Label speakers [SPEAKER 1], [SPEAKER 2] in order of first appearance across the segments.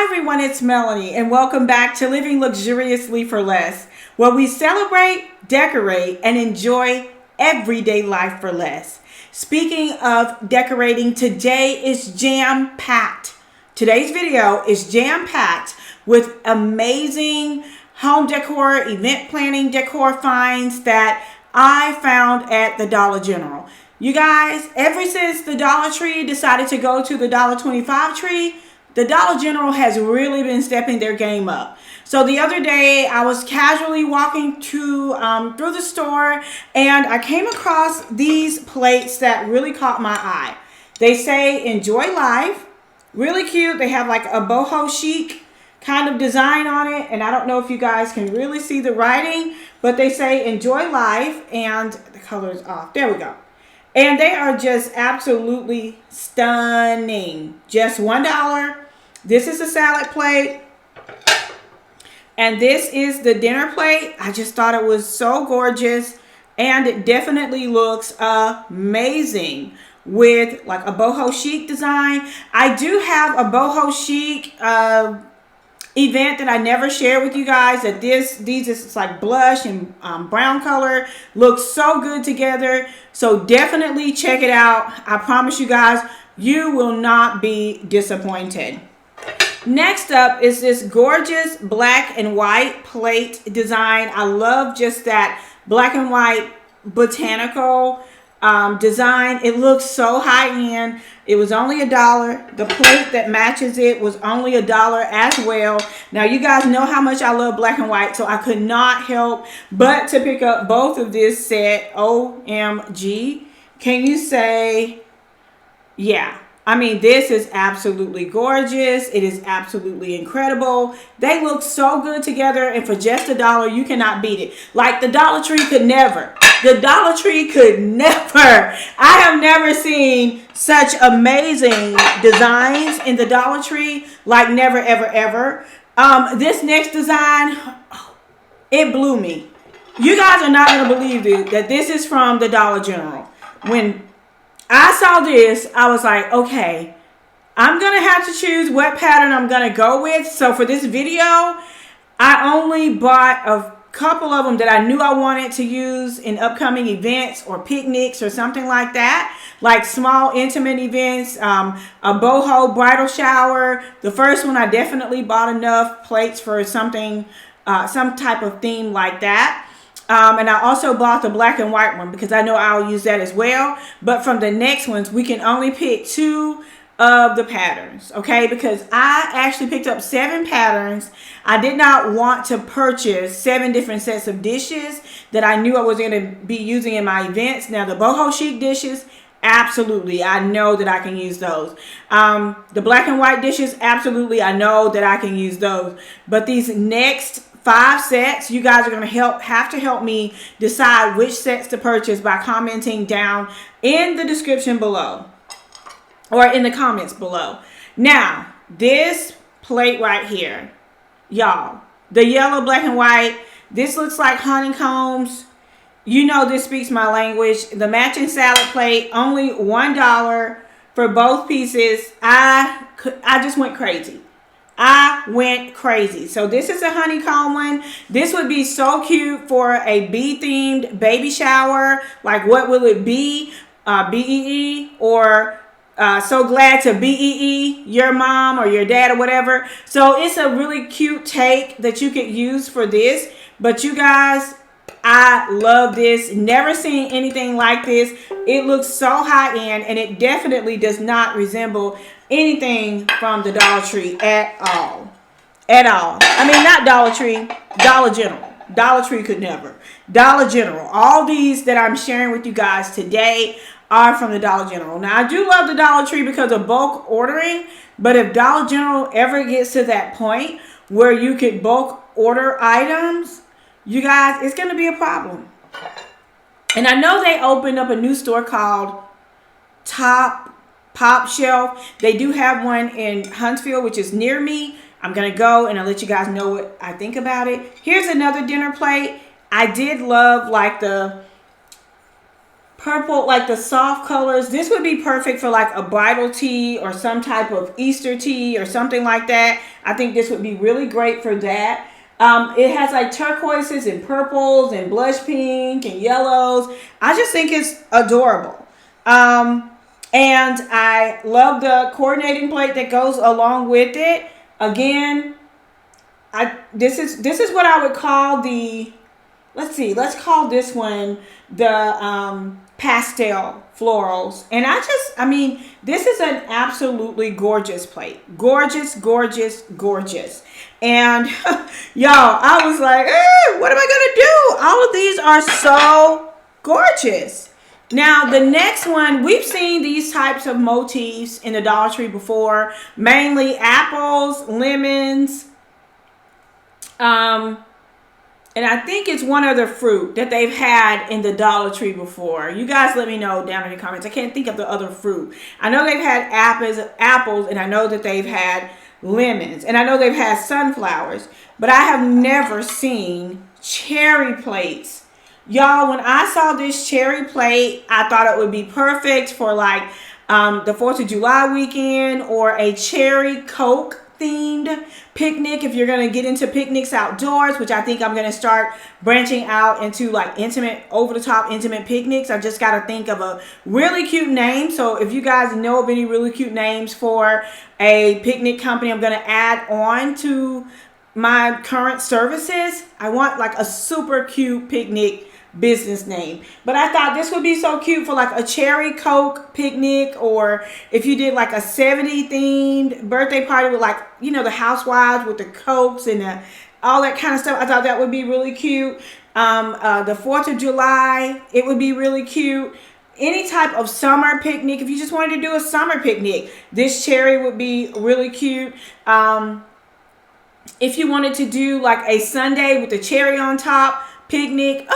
[SPEAKER 1] Hi everyone, it's Melanie and welcome back to Living Luxuriously for Less, where we celebrate, decorate, and enjoy everyday life for less. Speaking of decorating, today is jam-packed. Today's video is jam-packed with amazing home decor, event planning decor finds that I found at the Dollar General. You guys, ever since the Dollar Tree decided to go to the $1.25 tree, the Dollar General has really been stepping their game up. So the other day, I was casually walking through the store, and I came across these plates that really caught my eye. They say, "Enjoy life." Really cute. They have like a boho chic kind of design on it, and I don't know if you guys can really see the writing, but they say, "Enjoy life," and the color is off. There we go. And they are just absolutely stunning. Just $1. This is a salad plate. And this is the dinner plate. I just thought it was so gorgeous. And it definitely looks amazing with like a boho chic design. I do have a boho chic event that I never shared with you guys, that these is like blush and brown color, looks so good together. So definitely check it out. I promise you guys, you will not be disappointed. Next up is this gorgeous black and white plate design. I love just that black and white botanical design. It looks so high-end. It was only $1. The plate that matches it was only $1 as well. Now you guys know how much I love black and white, so I could not help but to pick up both of this set. OMG. Can you say, yeah. I mean, this is absolutely gorgeous. It is absolutely incredible. They look so good together, and for just $1, you cannot beat it. Like the Dollar Tree could never. The Dollar Tree could never. I have never seen such amazing designs in the Dollar Tree. Like never, ever, ever. This next design, it blew me. You guys are not going to believe it, that this is from the Dollar General. When I saw this, I was like, okay, I'm going to have to choose what pattern I'm going to go with. So for this video, I only bought a couple of them that I knew I wanted to use in upcoming events or picnics or something like that. Like small intimate events, a boho bridal shower. The first one, I definitely bought enough plates for something, some type of theme like that. And I also bought the black and white one because I know I'll use that as well. But from the next ones, we can only pick 2 of the patterns, okay? Because I actually picked up 7 patterns. I did not want to purchase 7 different sets of dishes that I knew I was going to be using in my events. Now, the boho chic dishes, absolutely, I know that I can use those. The black and white dishes, absolutely, I know that I can use those. But these next 5 sets, you guys are going to have to help me decide which sets to purchase by commenting down in the description below or in the comments below. Now, this plate right here, y'all, the yellow, black, and white, this looks like honeycombs. You know this speaks my language. The matching salad plate, only $1 for both pieces. I just went crazy. I went crazy. So this is a honeycomb one. This would be so cute for a bee-themed baby shower. Like, what will it be? BEE or so glad to BEE your mom or your dad or whatever. So it's a really cute take that you could use for this. But you guys, I love this. Never seen anything like this. It looks so high-end, and it definitely does not resemble anything from the Dollar Tree at all. At all. I mean, not Dollar Tree, Dollar General. Dollar Tree could never. Dollar General. All these that I'm sharing with you guys today are from the Dollar General. Now, I do love the Dollar Tree because of bulk ordering, but if Dollar General ever gets to that point where you could bulk order items, you guys, it's going to be a problem. And I know they opened up a new store called Pop Shelf. They do have one in Huntsville, which is near me. I'm going to go and I'll let you guys know what I think about it. Here's another dinner plate. I did love like the purple, like the soft colors. This would be perfect for like a bridal tea or some type of Easter tea or something like that. I think this would be really great for that. It has like turquoises and purples and blush pink and yellows. I just think it's adorable. And I love the coordinating plate that goes along with it. Again, this is what I would call the, let's call this one the pastel florals. And I mean, this is an absolutely gorgeous plate. Gorgeous, gorgeous, gorgeous. And y'all, I was like, what am I gonna do? All of these are so gorgeous. Now, the next one, we've seen these types of motifs in the Dollar Tree before, mainly apples, lemons, and I think it's one other fruit that they've had in the Dollar Tree before. You guys let me know down in the comments. I can't think of the other fruit. I know they've had apples, and I know that they've had lemons, and I know they've had sunflowers, but I have never seen cherry plates. Y'all, when I saw this cherry plate, I thought it would be perfect for like the 4th of July weekend or a cherry Coke themed picnic. If you're going to get into picnics outdoors, which I think I'm going to start branching out into like intimate, over the top intimate picnics. I just got to think of a really cute name. So if you guys know of any really cute names for a picnic company I'm going to add on to my current services, I want like a super cute picnic business name. But I thought this would be so cute for like a cherry Coke picnic, or if you did like a 70 themed birthday party with like, you know, the housewives with the Cokes and all that kind of stuff. I thought that would be really cute. The 4th of July, it would be really cute. Any type of summer picnic, if you just wanted to do a summer picnic, this cherry would be really cute. If you wanted to do like a sundae with the cherry on top picnic,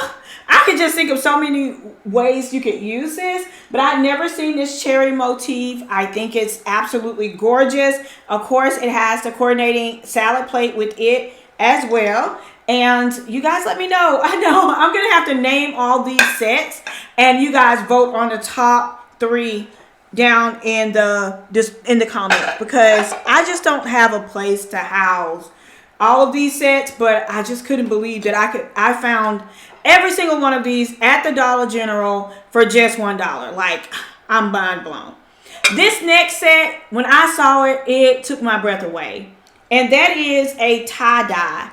[SPEAKER 1] I could just think of so many ways you could use this, but I've never seen this cherry motif. I think it's absolutely gorgeous. Of course, it has the coordinating salad plate with it as well. And you guys let me know. I know I'm going to have to name all these sets, and you guys vote on the top 3 down in the comments, because I just don't have a place to house all of these sets. But I just couldn't believe that I found every single one of these at the Dollar General for just $1. Like, I'm mind blown. This next set, when I saw it, it took my breath away. And that is a tie-dye.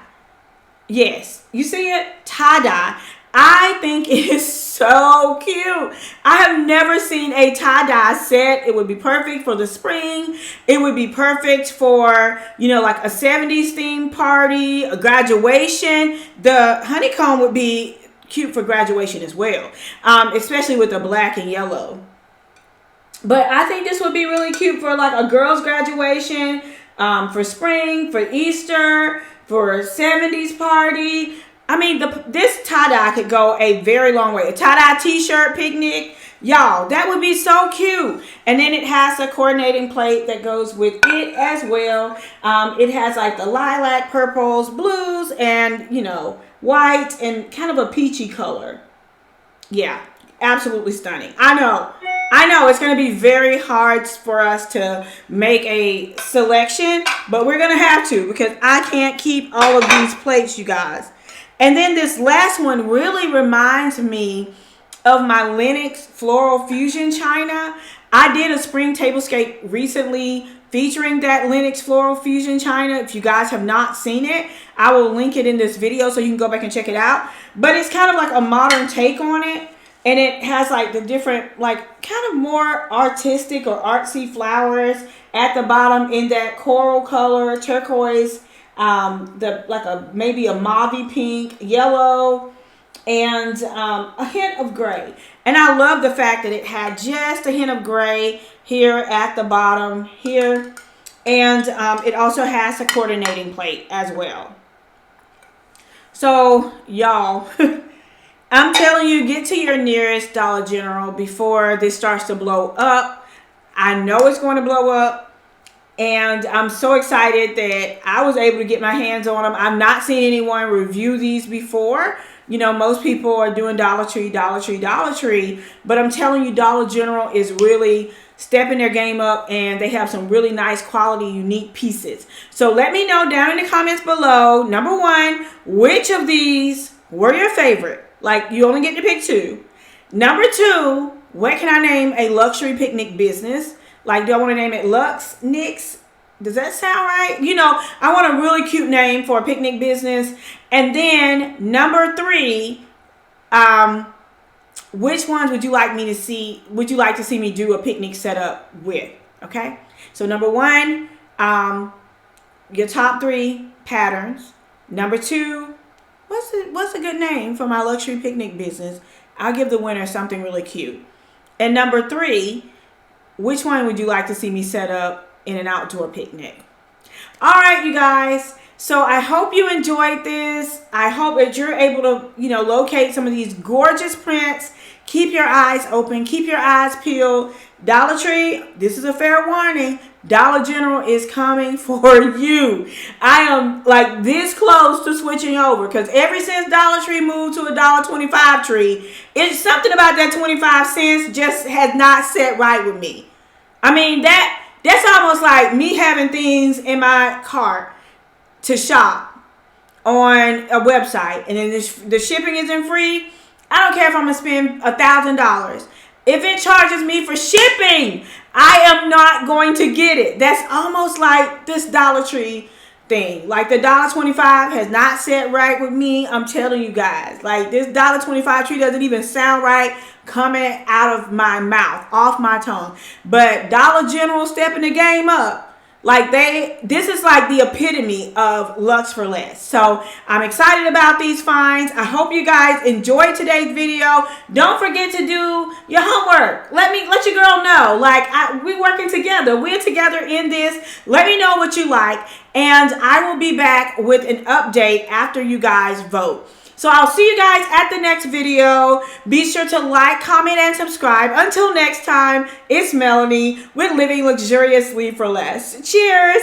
[SPEAKER 1] Yes, you see it? Tie-dye. I think it is so cute. I have never seen a tie-dye set. It would be perfect for the spring. It would be perfect for, you know, like a 70s theme party, a graduation. The honeycomb would be cute for graduation as well, especially with the black and yellow. But I think this would be really cute for like a girl's graduation, for spring, for Easter, for a 70s party. I mean, this tie-dye could go a very long way. A tie-dye t-shirt picnic, y'all, that would be so cute. And then it has a coordinating plate that goes with it as well. It has like the lilac, purples, blues, and, you know, white, and kind of a peachy color. Yeah, absolutely stunning. I know it's going to be very hard for us to make a selection, but we're going to have to, because I can't keep all of these plates, you guys. And then this last one really reminds me of my Lenox Floral Fusion China. I did a spring tablescape recently featuring that Lenox Floral Fusion China. If you guys have not seen it, I will link it in this video so you can go back and check it out. But it's kind of like a modern take on it. And it has like the different, like kind of more artistic or artsy flowers at the bottom in that coral color, turquoise, maybe a mauve pink, yellow, and a hint of gray. And I love the fact that it had just a hint of gray here at the bottom here. And it also has a coordinating plate as well. So y'all, I'm telling you, get to your nearest Dollar General before this starts to blow up. I know it's going to blow up. And I'm so excited that I was able to get my hands on them. I've not seen anyone review these before. You know, most people are doing Dollar Tree, Dollar Tree, Dollar Tree, but I'm telling you, Dollar General is really stepping their game up, and they have some really nice quality, unique pieces. So let me know down in the comments below, number one, which of these were your favorite? Like, you only get to pick two. Number two, what can I name a luxury picnic business? Like, do I want to name it Luxe Nix? Does that sound right? You know, I want a really cute name for a picnic business. And then number three, which ones would you like me to see? Would you like to see me do a picnic setup with? Okay. So number one, your top three patterns. Number two, what's a good name for my luxury picnic business? I'll give the winner something really cute. And number three, which one would you like to see me set up in an outdoor picnic? All right, you guys. So I hope you enjoyed this. I hope that you're able to, you know, locate some of these gorgeous prints. Keep your eyes open. Keep your eyes peeled. Dollar Tree, this is a fair warning. Dollar General is coming for you. I am like this close to switching over, because ever since Dollar Tree moved to a $1.25 tree, it's something about that 25 cents just has not set right with me. I mean, that's almost like me having things in my cart to shop on a website, and then the shipping isn't free. I don't care if I'm going to spend $1,000. If it charges me for shipping, I am not going to get it. That's almost like this Dollar Tree thing. Like, the $1.25 has not set right with me. I'm telling you guys. Like, this $1.25 tree doesn't even sound right coming out of my mouth, off my tongue. But Dollar General stepping the game up. Like, this is like the epitome of Luxe for Less. So I'm excited about these finds. I hope you guys enjoyed today's video. Don't forget to do your homework. Let your girl know. Like, we're working together. We're together in this. Let me know what you like, and I will be back with an update after you guys vote. So I'll see you guys at the next video. Be sure to like, comment, and subscribe. Until next time, it's Melanie with Living Luxuriously for Less. Cheers!